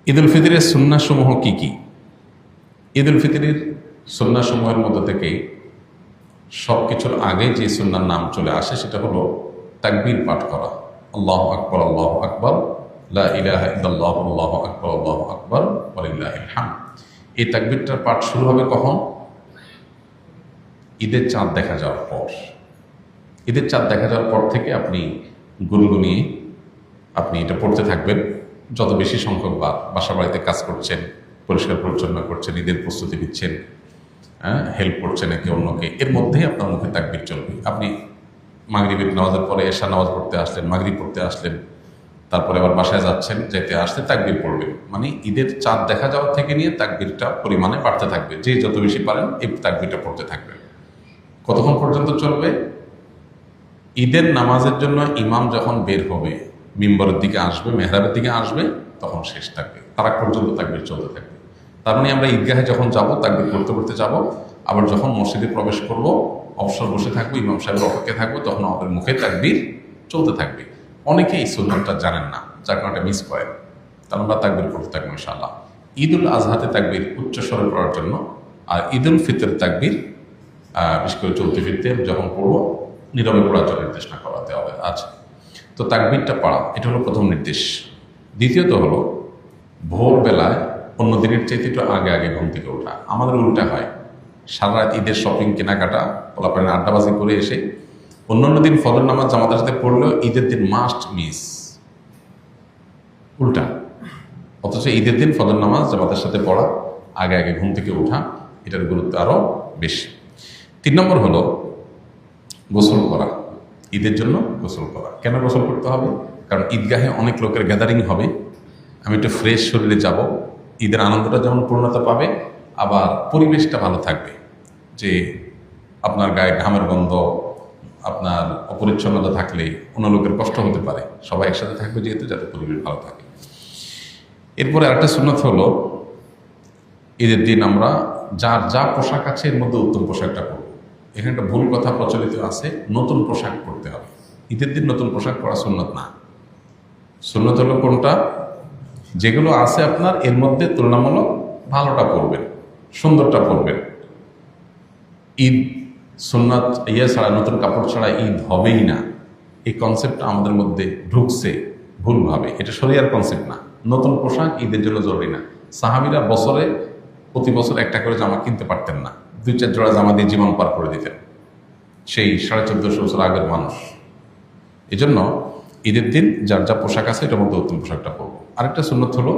ঈদ উল ফিতরের সুন্নাহসমূহ কি কি? ঈদ উল ফিতরের সুন্নাহসমূহের মধ্যে থেকে সব কিছুর আগে যে সুন্নার নাম চলে আসে সেটা হলো তাকবীর পাঠ করা। আল্লাহু আকবার, আল্লাহু আকবার, লা ইলাহা ইল্লাল্লাহু, আল্লাহু আকবার, আল্লাহু আকবার, ওয়ালিল্লাহিল হামদ। এই তাকবীরটার পাঠ শুরু হবে কখন? ঈদের চাঁদ দেখা যাওয়ার পর। ঈদের চাঁদ দেখা যাওয়ার পর থেকে আপনি গুনগুনিয়ে আপনি এটা পড়তে থাকবেন। যত বেশি সংখ্যক বাসা বাড়িতে কাজ করছেন, পরিষ্কার পরিচ্ছন্ন করছেন, ঈদের প্রস্তুতি দিচ্ছেন, হেল্প করছেন একে অন্যকে, এর মধ্যেই আপনার মুখে তাকবীর চলবে। আপনি মাগরিবের নামাজের পরে এশা নামাজ পড়তে আসলেন, মাগরিব পড়তে আসলেন, তারপরে আবার বাসায় যাচ্ছেন, যেতে আসতে তাকবীর পড়বেন। মানে ঈদের চাঁদ দেখা যাওয়ার থেকে নিয়ে তাকবীরটা পরিমাণে বাড়তে থাকবে। যে যত বেশি পারেন এই তাকবীরটা পড়তে থাকবেন। কতক্ষণ পর্যন্ত চলবে? ঈদের নামাজের জন্য ইমাম যখন বের হবে, মিম্বরের দিকে আসবে, মেহরাবের দিকে আসবে, তখন শেষ থাকবে, তার আগ পর্যন্ত তাকবীর চলতে থাকবে। তার মানে আমরা ঈদগাহে যখন যাব, তাকবীর করতে করতে যাব, আবার যখন মসজিদে প্রবেশ করব, অবসর বসে থাকবো, ইমাম সাহেবের অপেক্ষায় থাকবো, তখন আমাদের মুখে তাকবীর চলতে থাকবে। অনেকেই এই সুন্নাতটা জানেন না, যার কারণে মিস করেন। তাহলে আমরা তাকবীর করতে থাকবো ইনশাআল্লাহ। ঈদ উল আজহাতে তাকবীর উচ্চস্বরে পড়ার জন্য, আর ঈদ উল ফিতর তাকবীর বিশেষ করে চলতে ফিরতে যখন পড়বো নীরবে পড়ার জন্য নির্দেশনা করাতে হবে আছে। তো তাকবীরটা পড়া, এটা হলো প্রথম নির্দেশ। দ্বিতীয়ত হলো ভোরবেলায় অন্য দিনের চাইতে একটু আগে আগে ঘুম থেকে ওঠা। আমাদের উল্টা হয়, সারা রাত ঈদের শপিং, কেনাকাটা, পোলাপানের আড্ডাবাজি করে এসে অন্য দিন ফজর নামাজ জামাতের সাথে পড়লেও ঈদের দিন মাস্ট মিস। উল্টা। অথচ ঈদের দিন ফজর নামাজ জামাতের সাথে পড়া, আগে আগে ঘুম থেকে ওঠা, এটার গুরুত্ব আরও বেশি। 3 নম্বর হলো গোসল করা। ঈদের জন্য গোসল করা। কেন গোসল করতে হবে? কারণ ঈদগাহে অনেক লোকের গ্যাদারিং হবে, আমি একটু ফ্রেশ শরীরে যাব, ঈদের আনন্দটা যেমন পূর্ণতা পাবে, আবার পরিবেশটা ভালো থাকবে। যে আপনার গায়ে ঘামের গন্ধ, আপনার অপরিচ্ছন্নতা থাকলে অন্য লোকের কষ্ট হতে পারে। সবাই একসাথে থাকবে যেহেতু, যাতে পরিবেশ ভালো থাকে। এরপরে আরেকটা সুন্নাত হলো ঈদের দিন আমরা যার যা পোশাক আছে এর মধ্যে উত্তম পোশাকটা পরব। এখানে একটা ভুল কথা প্রচলিত আছে, নতুন পোশাক পরতে হবে। ঈদের দিন নতুন পোশাক পরা সুন্নত না। সুন্নত হলো কোনটা? যেগুলো আছে আপনার এর মধ্যে তুলনামূলক ভালোটা পরবেন, সুন্দরটা পরবেন। ঈদ সুন্নাত ছাড়া, নতুন কাপড় ছাড়া ঈদ হবেই না, এই কনসেপ্টটা আমাদের মধ্যে ঢুকছে ভুলভাবে। এটা শরিয়ার কনসেপ্ট না। নতুন পোশাক ঈদের জন্য জরুরি না। সাহাবীরা প্রতি বছর একটা করে জামা কিনতে পারতেন না, 2-4 জোড়া জামা দিয়ে জীবন পার করে দিতেন সেই 1450 বছর আগের মানুষ। এজন্য ঈদের দিন যার যা পোশাক আছে এটার মধ্যে উত্তম পোশাকটা পরবো। আরেকটা সুন্নত হলো